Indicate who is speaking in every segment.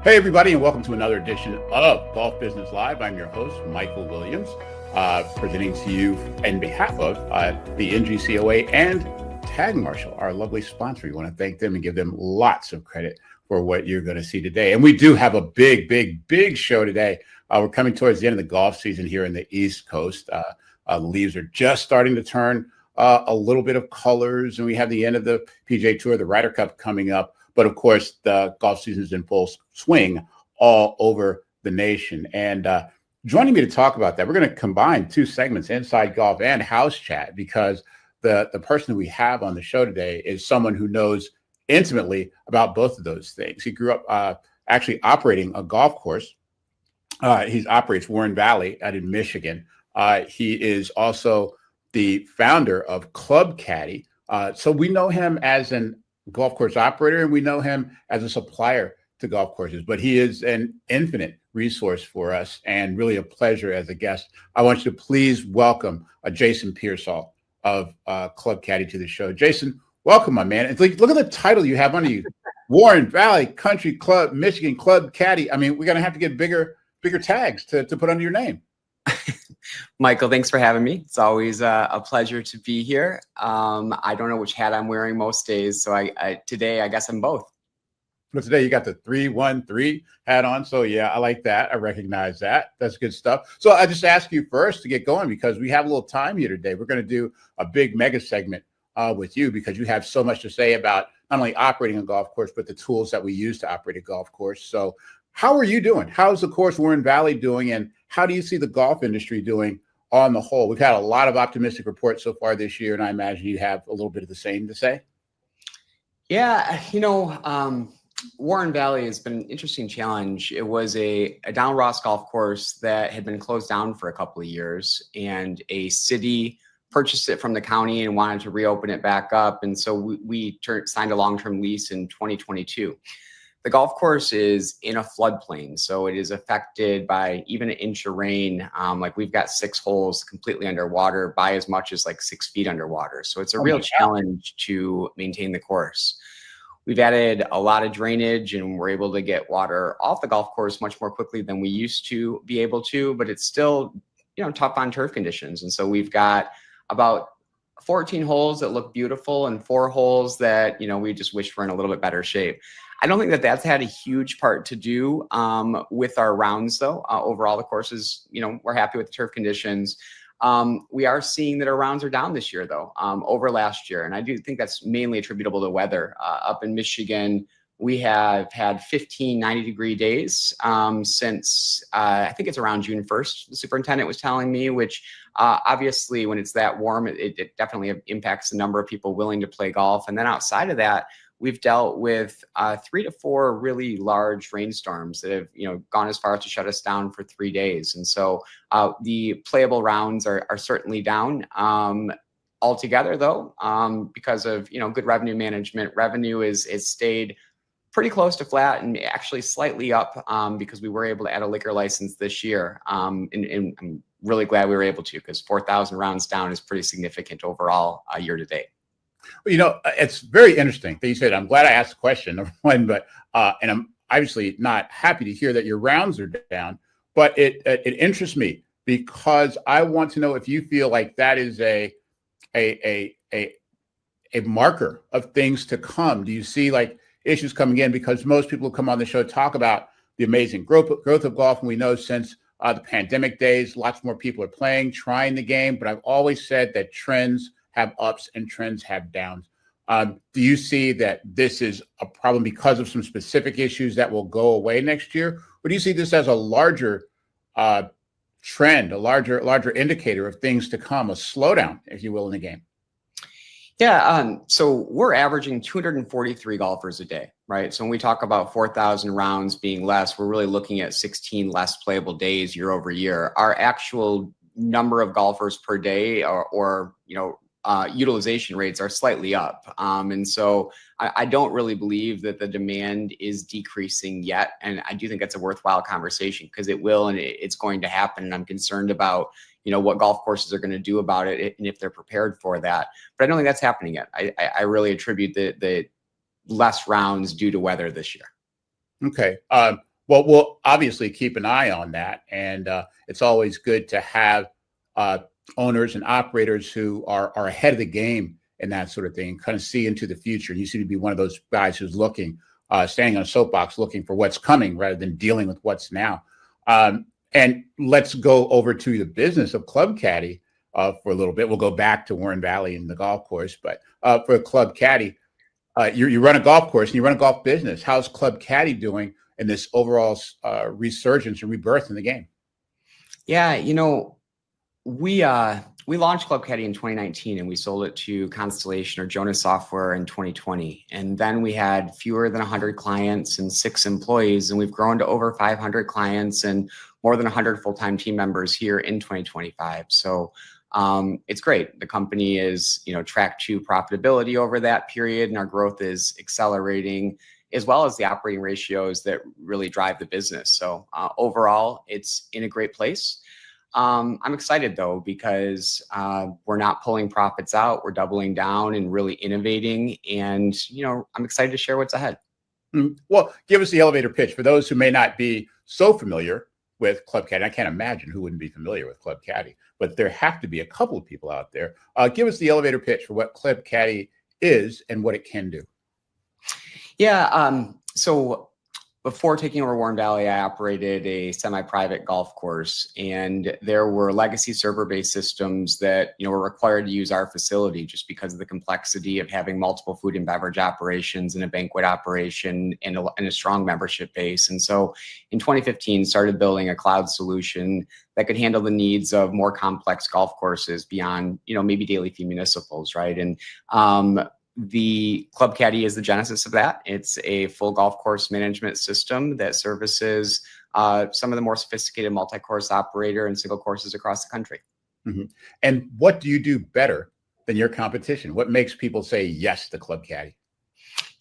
Speaker 1: Hey, everybody, and welcome to another edition of Golf Business Live. I'm your host, Michael Williams, presenting to you in behalf of the NGCOA and Tag Marshall, our lovely sponsor. We want to thank them and give them lots of credit for what you're going to see today. And we do have a big show today. We're coming towards the end of the golf season here in the East Coast. The leaves are just starting to turn a little bit of colors, and we have the end of the PGA Tour, the Ryder Cup coming up. But of course, the golf season is in full swing all over the nation. And joining me to talk about that, we're going to combine two segments, Inside Golf and House Chat, because the person that we have on the show today is someone who knows intimately about both of those things. He grew up actually operating a golf course. He operates Warren Valley out in Michigan. He is also the founder of Club Caddie. So we know him as an golf course operator, and we know him as a supplier to golf courses, but he is an infinite resource for us and really a pleasure as a guest. I want you to please welcome Jason Pearsall of Club Caddie to the show. Jason, welcome, my man. It's like, look at the title you have under you. Warren Valley Country Club, Michigan Club Caddie. I mean, we're going to have to get bigger tags to put under your name.
Speaker 2: Michael, thanks for having me. It's always a pleasure to be here. I don't know which hat I'm wearing most days, so today I guess I'm both.
Speaker 1: But today you got the 313 hat on, so yeah, I like that. I recognize that. That's good stuff. So I just ask you first to get going because we have a little time here today. We're going to do a big mega segment with you because you have so much to say about not only operating a golf course, but the tools that we use to operate a golf course. So how are you doing? How's the course Warren Valley doing? And how do you see the golf industry doing on the whole? We've had a lot of optimistic reports so far this year, and I imagine you have a little bit of the same to say.
Speaker 2: Yeah, Warren Valley has been an interesting challenge. It was a Down Ross golf course that had been closed down for a couple of years, and a city purchased it from the county and wanted to reopen it back up. And so we signed a long-term lease in 2022. The golf course is in a floodplain, so it is affected by even an inch of rain. Like we've got 6 holes completely underwater by as much as like 6 feet underwater. So it's a real challenge to maintain the course. We've added a lot of drainage and we're able to get water off the golf course much more quickly than we used to be able to, but it's still, tough on turf conditions. And so we've got about 14 holes that look beautiful and 4 holes that, we just wish were in a little bit better shape. I don't think that that's had a huge part to do with our rounds, though. Overall, the courses, we're happy with the turf conditions. We are seeing that our rounds are down this year, though, over last year. And I do think that's mainly attributable to weather. Up in Michigan, we have had 15 90-degree days since I think it's around June 1st, the superintendent was telling me, which obviously when it's that warm, it definitely impacts the number of people willing to play golf. And then outside of that, we've dealt with 3 to 4 really large rainstorms that have, gone as far as to shut us down for 3 days. And so the playable rounds are certainly down. Altogether, though, because of, good revenue management, revenue is stayed pretty close to flat and actually slightly up because we were able to add a liquor license this year. And I'm really glad we were able to, because 4,000 rounds down is pretty significant overall year to date.
Speaker 1: Well, it's very interesting that you said, I'm glad I asked the question, number one, but, and I'm obviously not happy to hear that your rounds are down, but it interests me because I want to know if you feel like that is a marker of things to come. Do you see like issues coming in? Because most people who come on the show talk about the amazing growth of golf. And we know since the pandemic days, lots more people are playing, trying the game, but I've always said that trends have ups and trends have downs. Do you see that this is a problem because of some specific issues that will go away next year? Or do you see this as a larger trend, a larger indicator of things to come, a slowdown, if you will, in the game?
Speaker 2: Yeah, so we're averaging 243 golfers a day, right? So when we talk about 4,000 rounds being less, we're really looking at 16 less playable days year over year. Our actual number of golfers per day or utilization rates are slightly up. And so I don't really believe that the demand is decreasing yet. And I do think it's a worthwhile conversation because it will, and it's going to happen. And I'm concerned about, what golf courses are going to do about it and if they're prepared for that. But I don't think that's happening yet. I really attribute the less rounds due to weather this year.
Speaker 1: Okay. Well, we'll obviously keep an eye on that, and it's always good to have uh, owners and operators who are ahead of the game and that sort of thing, kind of see into the future. And you seem to be one of those guys who's looking, standing on a soapbox, looking for what's coming rather than dealing with what's now. And let's go over to the business of Club Caddie for a little bit. We'll go back to Warren Valley and the golf course, but for Club Caddie, you run a golf course and you run a golf business. How's Club Caddie doing in this overall resurgence and rebirth in the game?
Speaker 2: Yeah, we launched Club Caddie in 2019 and we sold it to Constellation or Jonas Software in 2020. And then we had fewer than 100 clients and 6 employees, and we've grown to over 500 clients and more than 100 full-time team members here in 2025. So it's great. The company is, tracked to profitability over that period, and our growth is accelerating, as well as the operating ratios that really drive the business. So overall, it's in a great place. I'm excited though, because we're not pulling profits out. We're doubling down and really innovating. And, I'm excited to share what's ahead.
Speaker 1: Well, give us the elevator pitch for those who may not be so familiar with Club Caddie. I can't imagine who wouldn't be familiar with Club Caddie, but there have to be a couple of people out there. Give us the elevator pitch for what Club Caddie is and what it can do.
Speaker 2: Yeah. So before taking over Warren Valley, I operated a semi-private golf course, and there were legacy server-based systems that were required to use our facility just because of the complexity of having multiple food and beverage operations and a banquet operation and a strong membership base. And so in 2015, started building a cloud solution that could handle the needs of more complex golf courses beyond maybe daily fee municipals, right? And the Club Caddie is the genesis of that. It's a full golf course management system that services some of the more sophisticated multi-course operator and single courses across the country.
Speaker 1: Mm-hmm. And what do you do better than your competition? What makes people say yes to Club Caddie?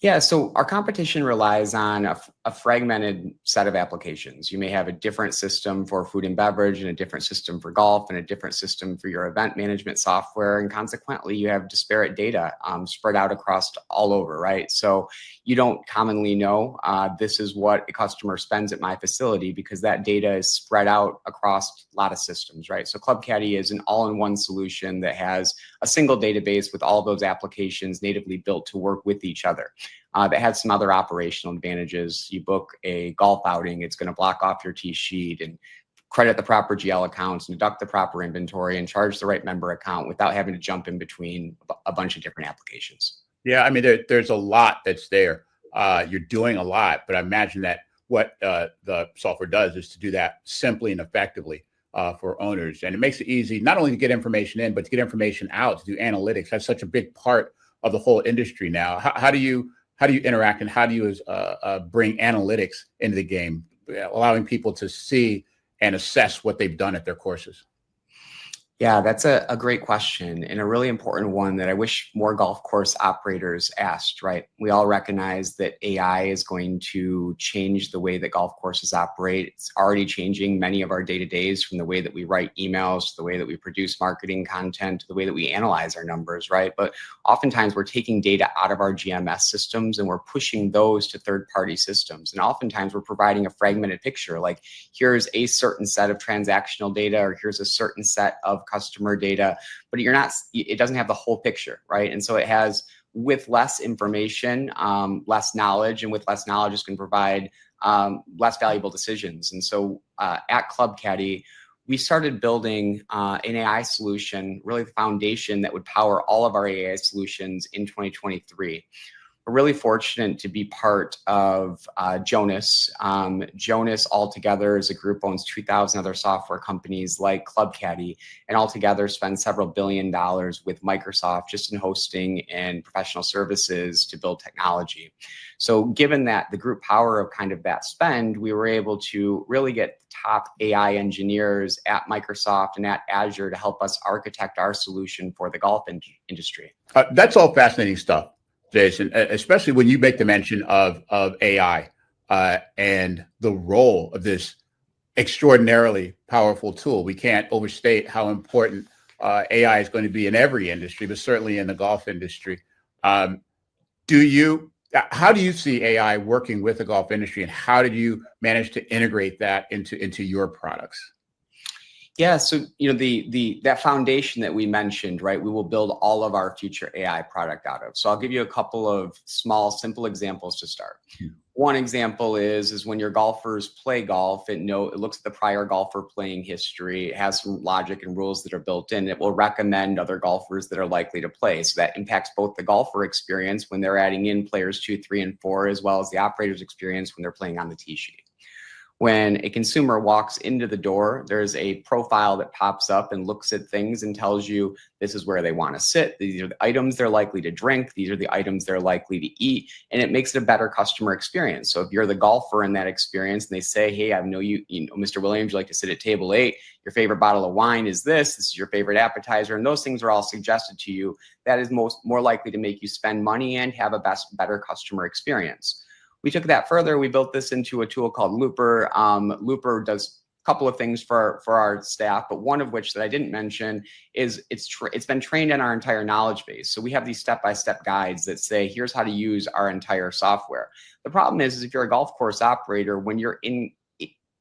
Speaker 2: Yeah, so our competition relies on a fragmented set of applications. You may have a different system for food and beverage and a different system for golf and a different system for your event management software. And consequently, you have disparate data spread out across all over, right? So you don't commonly know this is what a customer spends at my facility because that data is spread out across a lot of systems, right? So Club Caddie is an all-in-one solution that has a single database with all those applications natively built to work with each other. That has some other operational advantages. You book a golf outing, it's going to block off your tee sheet and credit the proper GL accounts, and deduct the proper inventory, and charge the right member account without having to jump in between a bunch of different applications.
Speaker 1: Yeah, I mean, there's a lot that's there. You're doing a lot, but I imagine that what the software does is to do that simply and effectively for owners. And it makes it easy not only to get information in, but to get information out, to do analytics. That's such a big part of the whole industry now. How do you interact, and how do you bring analytics into the game, allowing people to see and assess what they've done at their courses?
Speaker 2: Yeah, that's a great question, and a really important one that I wish more golf course operators asked, right? We all recognize that AI is going to change the way that golf courses operate. It's already changing many of our day-to-days, from the way that we write emails, to the way that we produce marketing content, to the way that we analyze our numbers, right? But oftentimes we're taking data out of our GMS systems and we're pushing those to third-party systems. And oftentimes we're providing a fragmented picture, like here's a certain set of transactional data, or here's a certain set of customer data, but it doesn't have the whole picture, right? And so it has, with less information, less knowledge, and with less knowledge, it's going to provide less valuable decisions. And so at Club Caddie, we started building an AI solution, really the foundation that would power all of our AI solutions in 2023. We're really fortunate to be part of Jonas. Jonas altogether as a group owns 2,000 other software companies like Club Caddie, and altogether spend several $1 billion with Microsoft just in hosting and professional services to build technology. So given that the group power of kind of that spend, we were able to really get top AI engineers at Microsoft and at Azure to help us architect our solution for the golf industry.
Speaker 1: That's all fascinating stuff, Jason, especially when you make the mention of AI and the role of this extraordinarily powerful tool. We can't overstate how important AI is going to be in every industry, but certainly in the golf industry. Do you How do you see AI working with the golf industry, and how did you manage to integrate that into your products?
Speaker 2: Yeah, so that foundation that we mentioned, right? We will build all of our future AI product out of. So I'll give you a couple of small, simple examples to start. One example is when your golfers play golf, it looks at the prior golfer playing history. It has some logic and rules that are built in. It will recommend other golfers that are likely to play. So that impacts both the golfer experience when they're adding in players 2, 3, and 4, as well as the operator's experience when they're playing on the tee sheet. When a consumer walks into the door, there's a profile that pops up and looks at things and tells you this is where they want to sit. These are the items they're likely to drink. These are the items they're likely to eat. And it makes it a better customer experience. So if you're the golfer in that experience and they say, hey, I know you know, Mr. Williams, you like to sit at table 8. Your favorite bottle of wine is this. This is your favorite appetizer. And those things are all suggested to you. That is more likely to make you spend money and have a better customer experience. We took that further. We built this into a tool called Looper. Looper does a couple of things for our staff, but one of which that I didn't mention is it's been trained in our entire knowledge base. So we have these step-by-step guides that say, here's how to use our entire software. The problem is if you're a golf course operator, when you're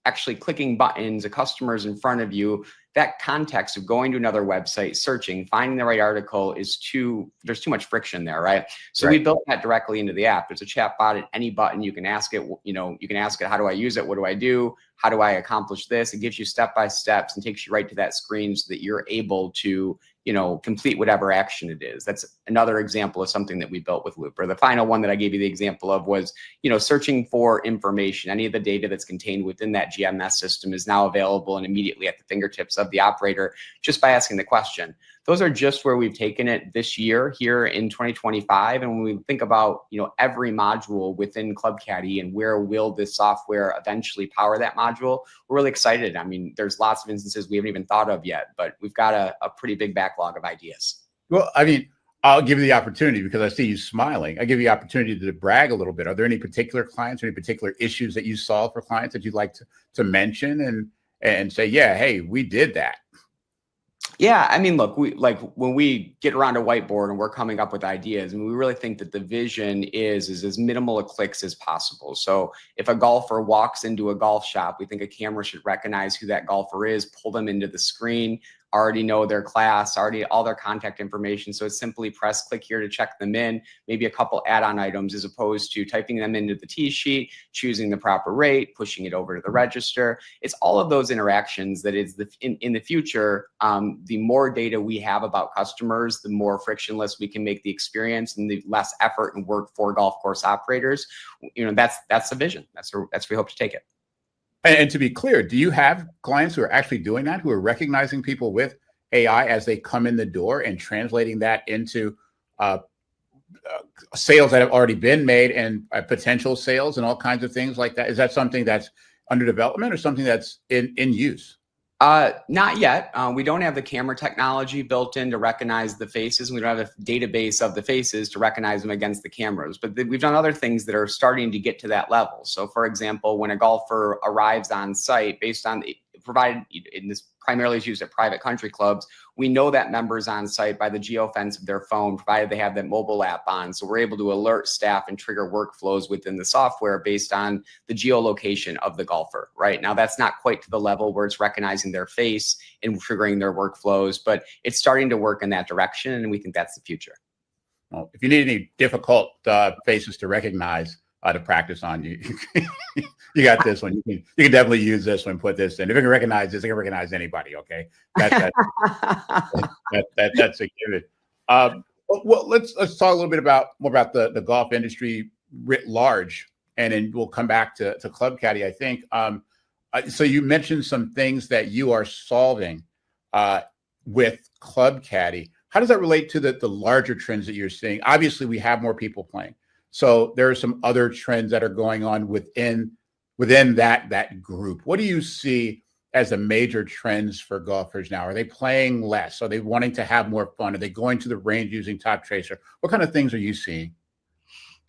Speaker 2: actually clicking buttons, a customer's in front of you, that context of going to another website, searching, finding the right article there's too much friction there, right? So we built that directly into the app. There's a chat bot at any button. You can ask it, you can ask it, how do I use it? What do I do? How do I accomplish this? It gives you step-by-steps and takes you right to that screen so that you're able to, complete whatever action it is. That's another example of something that we built with Looper. The final one that I gave you the example of was, searching for information. Any of the data that's contained within that GMS system is now available and immediately at the fingertips of the operator just by asking the question. Those are just where we've taken it this year here in 2025. And when we think about, every module within Club Caddie and where will this software eventually power that module, we're really excited. I mean, there's lots of instances we haven't even thought of yet, but we've got a pretty big backlog of ideas.
Speaker 1: Well, I mean, I'll give you the opportunity because I see you smiling. I give you the opportunity to brag a little bit. Are there any particular clients or any particular issues that you solve for clients that you'd like to mention and say, yeah, hey, we did that?
Speaker 2: Yeah, I mean, look, when we get around a whiteboard and we're coming up with ideas, and we really think that the vision is as minimal a clicks as possible. So if a golfer walks into a golf shop, we think a camera should recognize who that golfer is, pull them into the screen, already know their class, already all their contact information. So it's simply press click here to check them in, maybe a couple add-on items as opposed to typing them into the tee sheet, choosing the proper rate, pushing it over to the register. It's all of those interactions that is in the future, the more data we have about customers, the more frictionless we can make the experience and the less effort and work for golf course operators. That's the vision. That's where we hope to take it.
Speaker 1: And to be clear, do you have clients who are actually doing that, who are recognizing people with AI as they come in the door and translating that into sales that have already been made and potential sales and all kinds of things like that? Is that something that's under development or something that's in use?
Speaker 2: Not yet. We don't have the camera technology built in to recognize the faces. We don't have a database of the faces to recognize them against the cameras, but we've done other things that are starting to get to that level. So for example, when a golfer arrives on site, based on provided in this primarily is used at private country clubs, we know that members on site by the geofence of their phone, provided they have that mobile app on. So we're able to alert staff and trigger workflows within the software based on the geolocation of the golfer. Right now, that's not quite to the level where it's recognizing their face and triggering their workflows, but it's starting to work in that direction, and we think that's the future.
Speaker 1: Well, if you need any difficult faces to recognize to practice on, you got this one. You can definitely use this one. Put this in. If it can recognize this, it can recognize anybody. Okay, that's a given. Well, let's talk a little bit more about the golf industry writ large, and then we'll come back to Club Caddie. I think. So you mentioned some things that you are solving with Club Caddie. How does that relate to the larger trends that you're seeing? Obviously, we have more people playing. So there are some other trends that are going on within that group. What do you see as the major trends for golfers now? Are they playing less? Are they wanting to have more fun? Are they going to the range using Top Tracer? What kind of things are you seeing?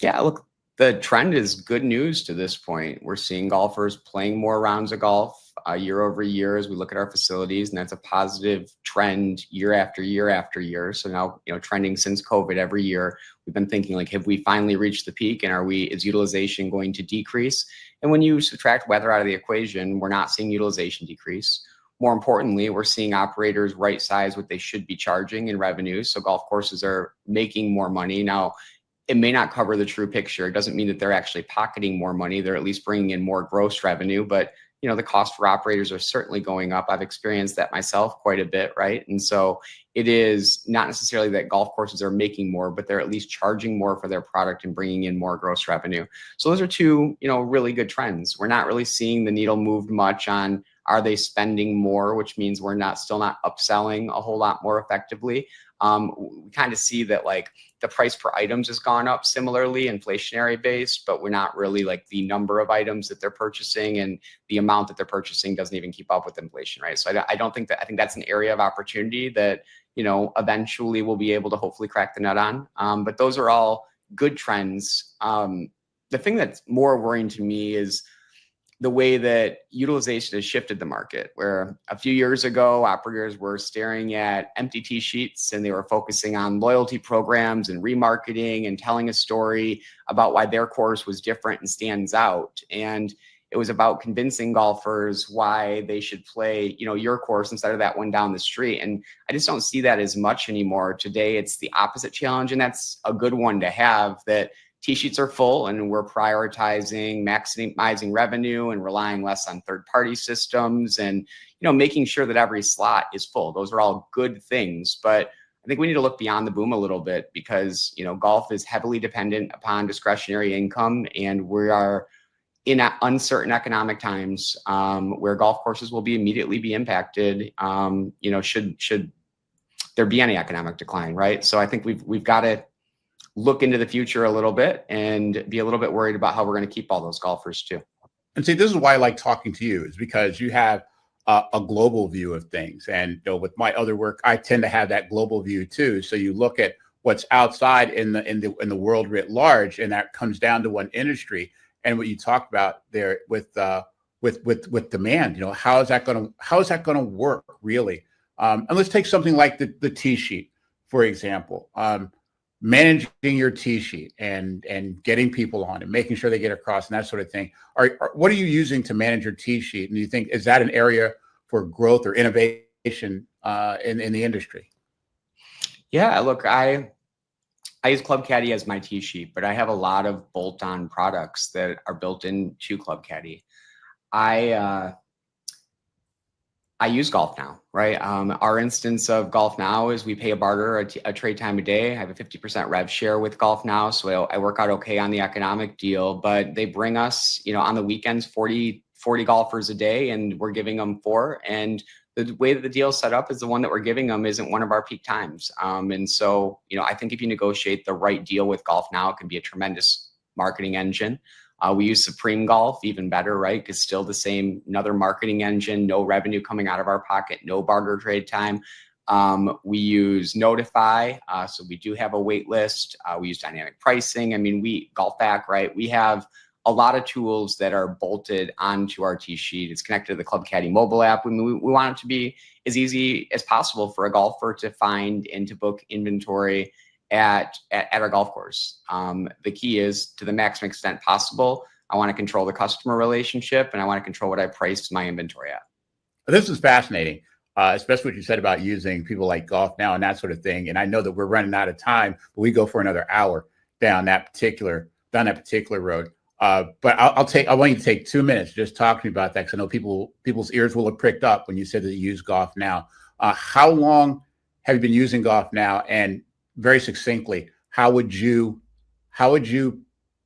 Speaker 2: Yeah, look, The trend is good news to this point. We're seeing golfers playing more rounds of golf year over year as we look at our facilities, and that's a positive trend year after year after year. So now, trending since COVID every year, we've been thinking like, have we finally reached the peak, and is utilization going to decrease? And when you subtract weather out of the equation, we're not seeing utilization decrease. More importantly, we're seeing operators right size what they should be charging in revenue. So golf courses are making more money. Now, it may not cover the true picture. It doesn't mean that they're actually pocketing more money. They're at least bringing in more gross revenue, but the cost for operators are certainly going up. I've experienced that myself quite a bit, right? And so it is not necessarily that golf courses are making more, but they're at least charging more for their product and bringing in more gross revenue. So those are two, really good trends. We're not really seeing the needle moved much on, are they spending more, which means we're still not upselling a whole lot more effectively. We kind of see that like the price per items has gone up similarly, inflationary based, but we're not really like the number of items that they're purchasing, and the amount that they're purchasing doesn't even keep up with inflation, right? So I think that's an area of opportunity that, eventually we'll be able to hopefully crack the nut on. But those are all good trends. The thing that's more worrying to me is the way that utilization has shifted the market, where a few years ago, operators were staring at empty tee sheets and they were focusing on loyalty programs and remarketing and telling a story about why their course was different and stands out. And it was about convincing golfers why they should play, your course instead of that one down the street. And I just don't see that as much anymore. Today, it's the opposite challenge. And that's a good one to have, that tee sheets are full and we're prioritizing maximizing revenue and relying less on third-party systems and, making sure that every slot is full. Those are all good things, but I think we need to look beyond the boom a little bit because, golf is heavily dependent upon discretionary income, and we are in uncertain economic times where golf courses will immediately be impacted, should there be any economic decline, right? So I think we've got to look into the future a little bit and be a little bit worried about how we're going to keep all those golfers too.
Speaker 1: And see, this is why I like talking to you, is because you have a global view of things. And with my other work, I tend to have that global view too. So you look at what's outside in the world writ large, and that comes down to one industry. And what you talked about there with demand, how is that going to work really? And let's take something like the tee sheet, for example. Managing your tee sheet and getting people on and making sure they get across and that sort of thing. What are you using to manage your tee sheet? And do you think, is that an area for growth or innovation in the industry?
Speaker 2: Yeah, look, I use Club Caddie as my tee sheet, but I have a lot of bolt-on products that are built into Club Caddie. I use Golf Now, right? Our instance of Golf Now is we pay a barter, a trade time a day. I have a 50% rev share with Golf Now, so I work out okay on the economic deal. But they bring us, on the weekends, 40 golfers a day, and we're giving them 4. And the way that the deal is set up is the one that we're giving them isn't one of our peak times. And so, I think if you negotiate the right deal with Golf Now, it can be a tremendous marketing engine. We use Supreme Golf, even better, right? Because still the same, another marketing engine, no revenue coming out of our pocket, no barter trade time. We use Notify, so we do have a wait list. We use dynamic pricing. I mean, Golf Back, right? We have a lot of tools that are bolted onto our tee sheet. It's connected to the Club Caddie mobile app. We want it to be as easy as possible for a golfer to find and to book inventory at our golf course. The key is, to the maximum extent possible, I want to control the customer relationship, and I want to control what I price my inventory at.
Speaker 1: This is fascinating, especially what you said about using people like Golf Now and that sort of thing. And I know that we're running out of time, but we go for another hour down that particular road. But I want you to take 2 minutes just talk to me about that, because I know people's ears will have pricked up when you said that you use Golf Now. How long have you been using Golf Now? And very succinctly, how would you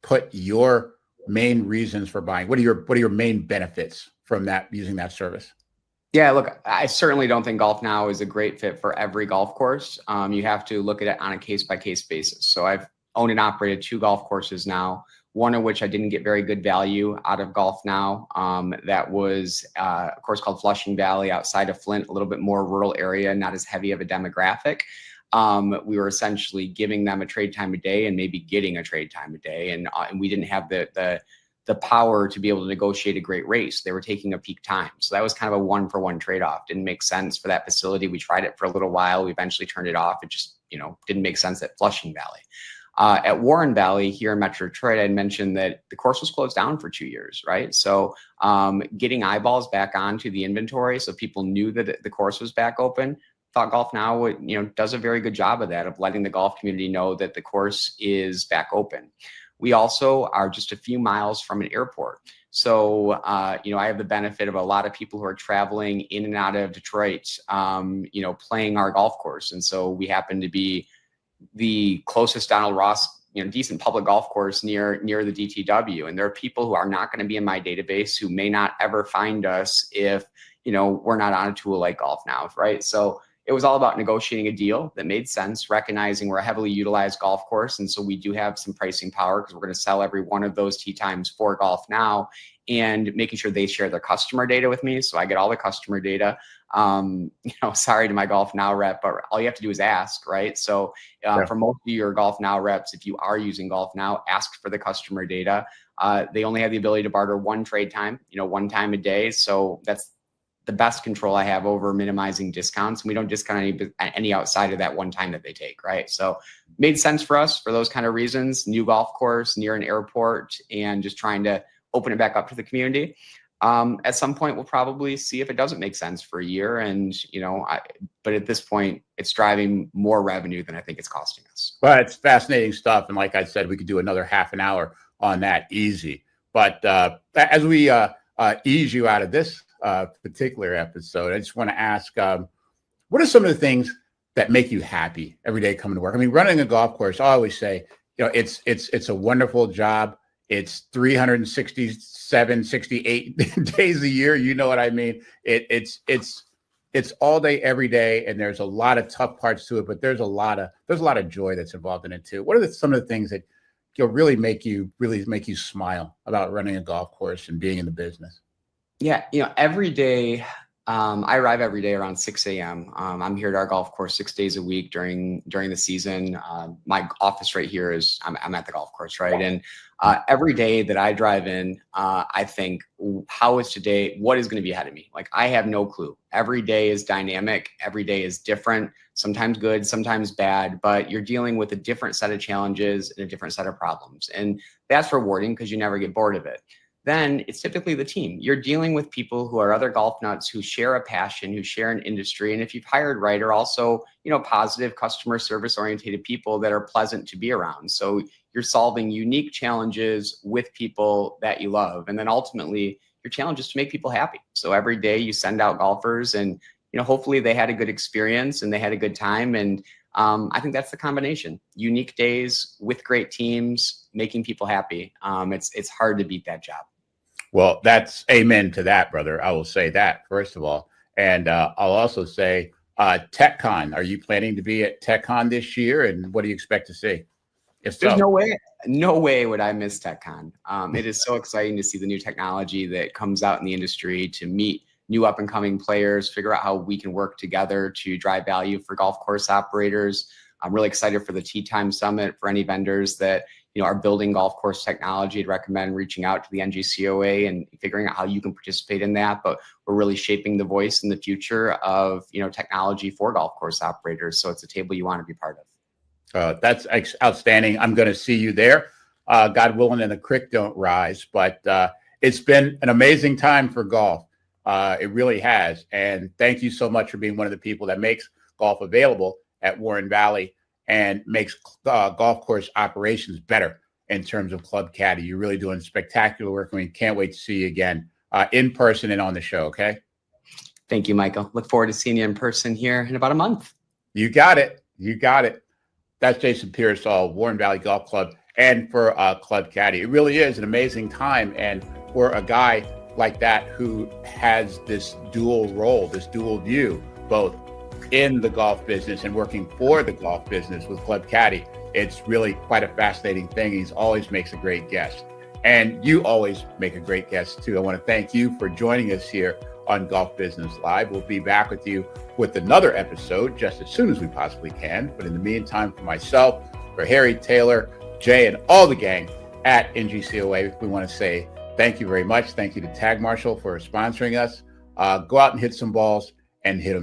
Speaker 1: put your main reasons for buying? What are your main benefits from that, using that service?
Speaker 2: Yeah, look, I certainly don't think Golf Now is a great fit for every golf course. You have to look at it on a case-by-case basis. So I've owned and operated 2 golf courses now, one of which I didn't get very good value out of Golf Now. That was a course called Flushing Valley outside of Flint, a little bit more rural area, not as heavy of a demographic. we were essentially giving them a trade time a day and maybe getting a trade time a day. And we didn't have the power to be able to negotiate a great race. They were taking a peak time. So that was kind of a 1-for-1 trade-off. Didn't make sense for that facility. We tried it for a little while. We eventually turned it off. It just, didn't make sense at Flushing Valley. At Warren Valley here in Metro Detroit, I mentioned that the course was closed down for 2 years, right? So getting eyeballs back onto the inventory so people knew that the course was back open. Thought Golf Now does a very good job of that, of letting the golf community know that the course is back open. We also are just a few miles from an airport. So, I have the benefit of a lot of people who are traveling in and out of Detroit, playing our golf course. And so we happen to be the closest Donald Ross, decent public golf course near the DTW. And there are people who are not going to be in my database who may not ever find us if, we're not on a tool like Golf Now, right? So it was all about negotiating a deal that made sense, recognizing we're a heavily utilized golf course. And so we do have some pricing power because we're going to sell every one of those tee times for Golf Now, and making sure they share their customer data with me. So I get all the customer data. Sorry to my Golf Now rep, but all you have to do is ask, right? So for most of your Golf Now reps, if you are using Golf Now, ask for the customer data. They only have the ability to barter one trade time, one time a day. So that's the best control I have over minimizing discounts. And we don't discount any outside of that one time that they take, right? So made sense for us for those kind of reasons. New golf course near an airport, and just trying to open it back up to the community. At some point, we'll probably see if it doesn't make sense for a year. And, but at this point, it's driving more revenue than I think it's costing us.
Speaker 1: Well, it's fascinating stuff. And like I said, we could do another half an hour on that easy. But as we ease you out of this particular episode, I just want to ask, what are some of the things that make you happy every day coming to work? I mean, running a golf course, I always say, it's a wonderful job. It's 367, 68 days a year. You know what I mean? It's all day, every day, and there's a lot of tough parts to it, but there's a lot of joy that's involved in it too. What are some of the things that really make you smile about running a golf course and being in the business?
Speaker 2: Yeah, every day, I arrive every day around 6 a.m. I'm here at our golf course 6 days a week during the season. My office right here is I'm at the golf course, right? And every day that I drive in, I think, how is today? What is going to be ahead of me? Like, I have no clue. Every day is dynamic. Every day is different. Sometimes good, sometimes bad. But you're dealing with a different set of challenges and a different set of problems, and that's rewarding because you never get bored of it. Then it's typically the team. You're dealing with people who are other golf nuts, who share a passion, who share an industry. And if you've hired right, are also, positive customer service oriented people that are pleasant to be around. So you're solving unique challenges with people that you love. And then ultimately your challenge is to make people happy. So every day you send out golfers, and, hopefully they had a good experience and they had a good time. And I think that's the combination. Unique days with great teams, making people happy. It's hard to beat that job.
Speaker 1: Well, that's amen to that, brother. I will say that, first of all. And I'll also say, TechCon, are you planning to be at TechCon this year? And what do you expect to see? If so.
Speaker 2: There's no way would I miss TechCon. It is so exciting to see the new technology that comes out in the industry, to meet new up and coming players, figure out how we can work together to drive value for golf course operators. I'm really excited for the Tee Time Summit. For any vendors that are building golf course technology, I'd recommend reaching out to the NGCOA and figuring out how you can participate in that. But we're really shaping the voice in the future of technology for golf course operators. So it's a table you want to be part of.
Speaker 1: That's outstanding. I'm going to see you there, God willing, and the creek don't rise. But it's been an amazing time for golf. It really has. And thank you so much for being one of the people that makes golf available at Warren Valley and makes golf course operations better in terms of Club Caddie. You're really doing spectacular work. We can't wait to see you again in person and on the show, okay?
Speaker 2: Thank you, Michael. Look forward to seeing you in person here in about a month.
Speaker 1: You got it. That's Jason Pearsall, Warren Valley Golf Club, and for Club Caddie. It really is an amazing time. And for a guy like that who has this dual role, this dual view, both in the golf business and working for the golf business with Club Caddie, it's really quite a fascinating thing. He's always makes a great guest. And you always make a great guest too. I want to thank you for joining us here on Golf Business Live. We'll be back with you with another episode just as soon as we possibly can. But in the meantime, for myself, for Harry, Taylor, Jay, and all the gang at NGCOA, we want to say thank you very much. Thank you to Tag Marshall for sponsoring us. Go out and hit some balls and hit them.